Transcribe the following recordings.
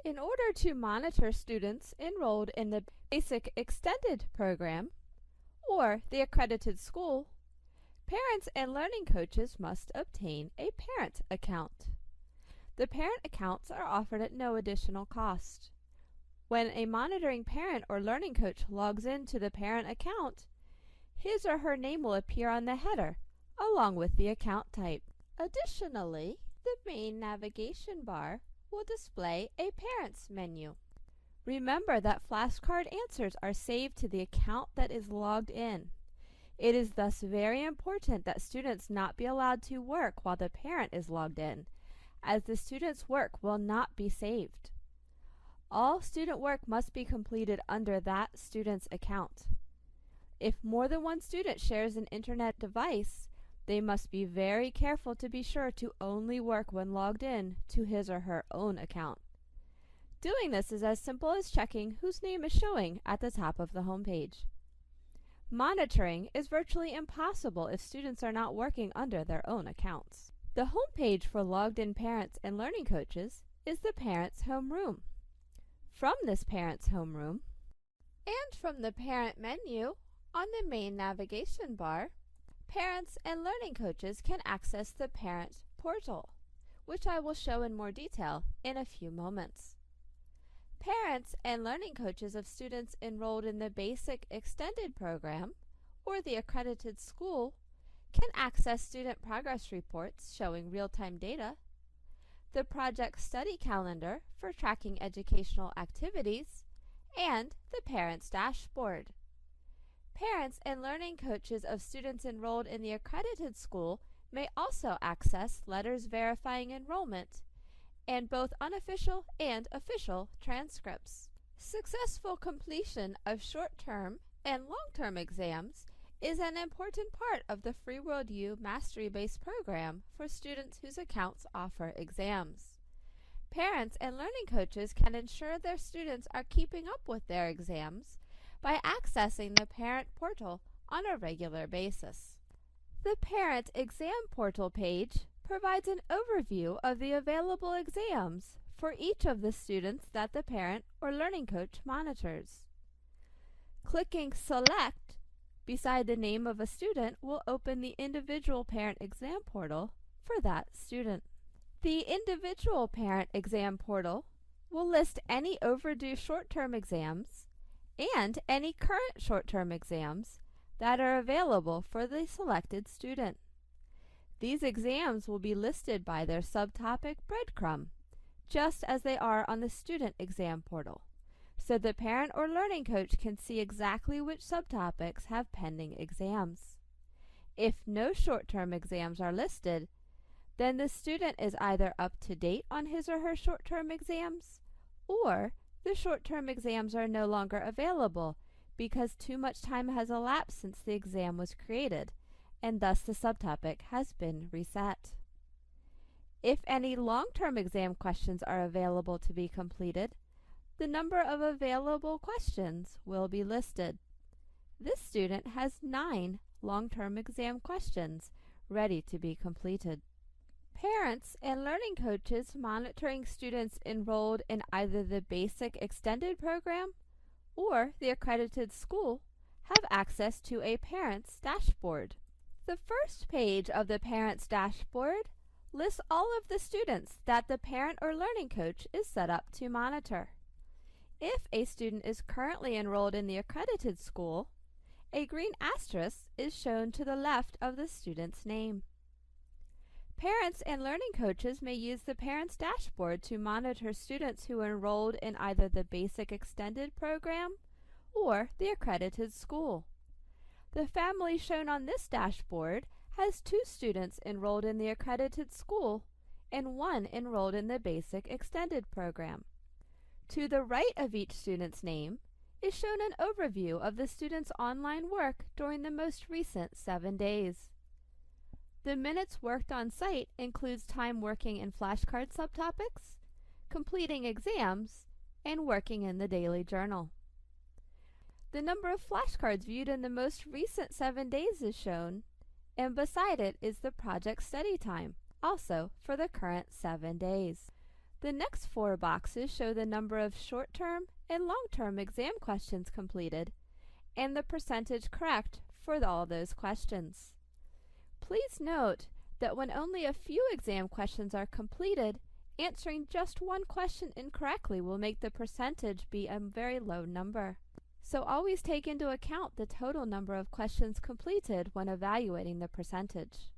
In order to monitor students enrolled in the Basic Extended Program or the Accredited School, parents and learning coaches must obtain a parent account. The parent accounts are offered at no additional cost. When a monitoring parent or learning coach logs into the parent account, his or her name will appear on the header along with the account type. Additionally, the main navigation bar will display a Parents menu. Remember that flashcard answers are saved to the account that is logged in. It is thus very important that students not be allowed to work while the parent is logged in, as the student's work will not be saved. All student work must be completed under that student's account. If more than one student shares an internet device, they must be very careful to be sure to only work when logged in to his or her own account. Doing this is as simple as checking whose name is showing at the top of the home page. Monitoring is virtually impossible if students are not working under their own accounts. The home page for logged-in parents and learning coaches is the Parents' Homeroom. From this Parents' Homeroom, and from the Parent menu on the main navigation bar, parents and learning coaches can access the Parent portal, which I will show in more detail in a few moments. Parents and learning coaches of students enrolled in the Basic Extended Program or the Accredited School can access student progress reports showing real-time data, the project study calendar for tracking educational activities, and the Parents Dashboard. Parents and learning coaches of students enrolled in the Accredited School may also access letters verifying enrollment and both unofficial and official transcripts. Successful completion of short-term and long-term exams is an important part of the Free World U Mastery-based program for students whose accounts offer exams. Parents and learning coaches can ensure their students are keeping up with their exams by accessing the Parent portal on a regular basis. The Parent Exam Portal page provides an overview of the available exams for each of the students that the parent or learning coach monitors. Clicking Select beside the name of a student will open the individual parent exam portal for that student. The individual parent exam portal will list any overdue short-term exams and any current short-term exams that are available for the selected student. These exams will be listed by their subtopic breadcrumb, just as they are on the student exam portal, so the parent or learning coach can see exactly which subtopics have pending exams. If no short-term exams are listed, then the student is either up to date on his or her short-term exams, or the short-term exams are no longer available because too much time has elapsed since the exam was created, and thus the subtopic has been reset. If any long-term exam questions are available to be completed, the number of available questions will be listed. This student has 9 long-term exam questions ready to be completed. Parents and learning coaches monitoring students enrolled in either the Basic Extended Program or the Accredited School have access to a Parents Dashboard. The first page of the Parents Dashboard lists all of the students that the parent or learning coach is set up to monitor. If a student is currently enrolled in the Accredited School, a green asterisk is shown to the left of the student's name. Parents and learning coaches may use the Parents Dashboard to monitor students who are enrolled in either the Basic Extended Program or the Accredited School. The family shown on this dashboard has 2 students enrolled in the Accredited School and 1 enrolled in the Basic Extended Program. To the right of each student's name is shown an overview of the student's online work during the most recent 7 days. The minutes worked on site includes time working in flashcard subtopics, completing exams, and working in the daily journal. The number of flashcards viewed in the most recent 7 days is shown, and beside it is the project study time, also for the current 7 days. The next 4 boxes show the number of short-term and long-term exam questions completed and the percentage correct for all those questions. Please note that when only a few exam questions are completed, answering just one question incorrectly will make the percentage be a very low number. So always take into account the total number of questions completed when evaluating the percentage.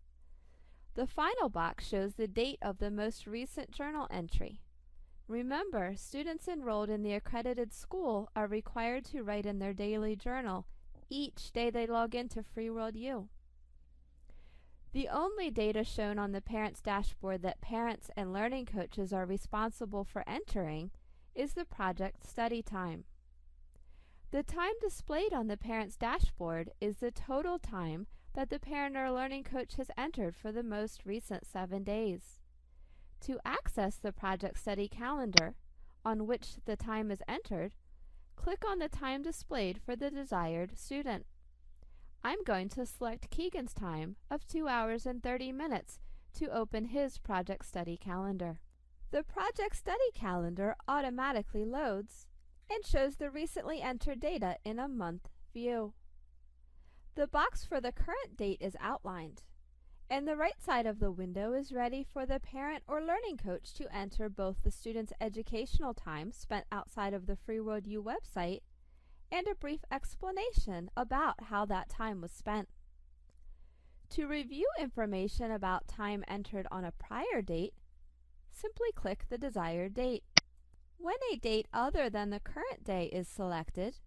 The final box shows the date of the most recent journal entry. Remember, students enrolled in the accredited school are required to write in their daily journal each day they log into FreeWorldU. The only data shown on the parents' dashboard that parents and learning coaches are responsible for entering is the project study time. The time displayed on the parents' dashboard is the total time that the parent or learning coach has entered for the most recent 7 days. To access the project study calendar, on which the time is entered, click on the time displayed for the desired student. I'm going to select Keegan's time of 2 hours and 30 minutes to open his project study calendar. The project study calendar automatically loads and shows the recently entered data in a month view. The box for the current date is outlined, and the right side of the window is ready for the parent or learning coach to enter both the student's educational time spent outside of the FreeWorldU website and a brief explanation about how that time was spent. To review information about time entered on a prior date, simply click the desired date. When a date other than the current day is selected,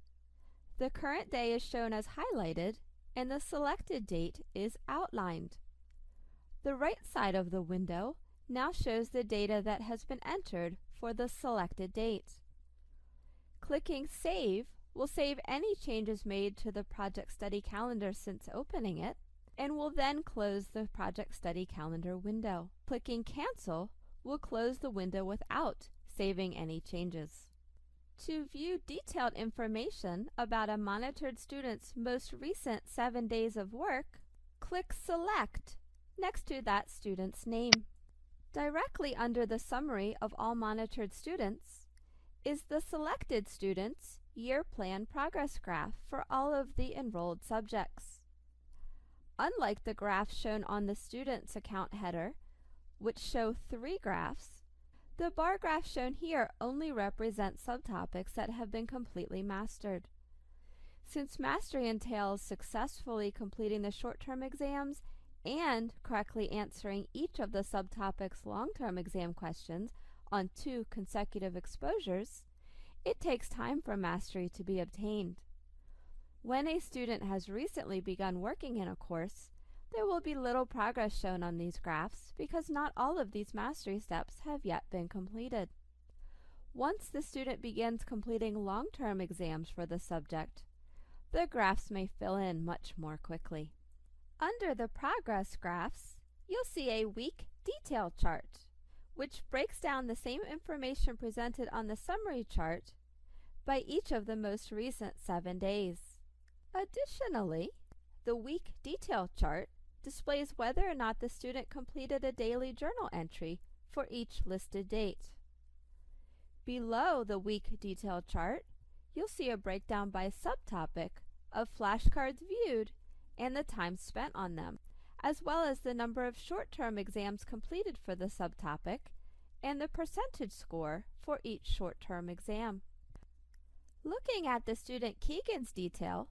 the current day is shown as highlighted and the selected date is outlined. The right side of the window now shows the data that has been entered for the selected date. Clicking Save will save any changes made to the project study calendar since opening it, and will then close the project study calendar window. Clicking Cancel will close the window without saving any changes. To view detailed information about a monitored student's most recent 7 days of work, click Select next to that student's name. Directly under the summary of all monitored students is the selected student's year plan progress graph for all of the enrolled subjects. Unlike the graphs shown on the student's account header, which show 3 graphs, the bar graph shown here only represents subtopics that have been completely mastered. Since mastery entails successfully completing the short-term exams and correctly answering each of the subtopics' long-term exam questions on 2 consecutive exposures, it takes time for mastery to be obtained. When a student has recently begun working in a course, there will be little progress shown on these graphs because not all of these mastery steps have yet been completed. Once the student begins completing long-term exams for the subject, the graphs may fill in much more quickly. Under the progress graphs, you'll see a week detail chart, which breaks down the same information presented on the summary chart by each of the most recent 7 days. Additionally, the week detail chart displays whether or not the student completed a daily journal entry for each listed date. Below the week detail chart, you'll see a breakdown by subtopic of flashcards viewed and the time spent on them, as well as the number of short-term exams completed for the subtopic and the percentage score for each short-term exam. Looking at the student Keegan's detail,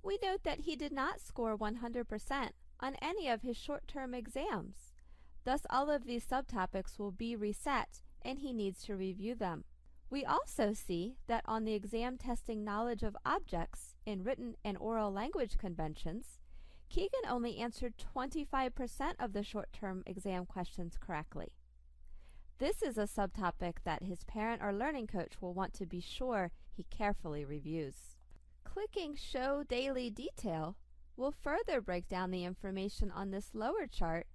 we note that he did not score 100% on any of his short-term exams. Thus, all of these subtopics will be reset and he needs to review them. We also see that on the exam testing knowledge of objects in written and oral language conventions, Keegan only answered 25% of the short-term exam questions correctly. This is a subtopic that his parent or learning coach will want to be sure he carefully reviews. Clicking Show Daily Detail will further break down the information on this lower chart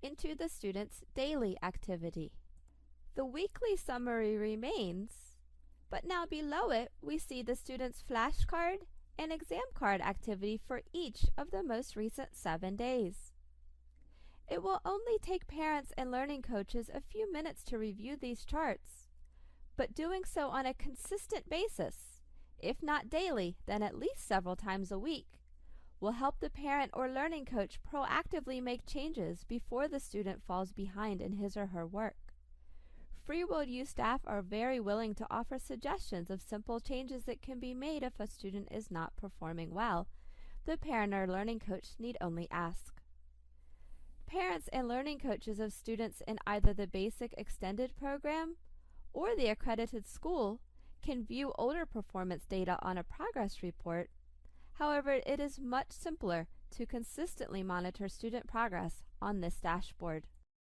into the student's daily activity. The weekly summary remains, but now below it we see the student's flashcard and exam card activity for each of the most recent 7 days. It will only take parents and learning coaches a few minutes to review these charts, but doing so on a consistent basis, if not daily, then at least several times a week, will help the parent or learning coach proactively make changes before the student falls behind in his or her work. Free World U staff are very willing to offer suggestions of simple changes that can be made if a student is not performing well. The parent or learning coach need only ask. Parents and learning coaches of students in either the Basic Extended program or the Accredited School can view older performance data on a progress report. However, it is much simpler to consistently monitor student progress on this dashboard.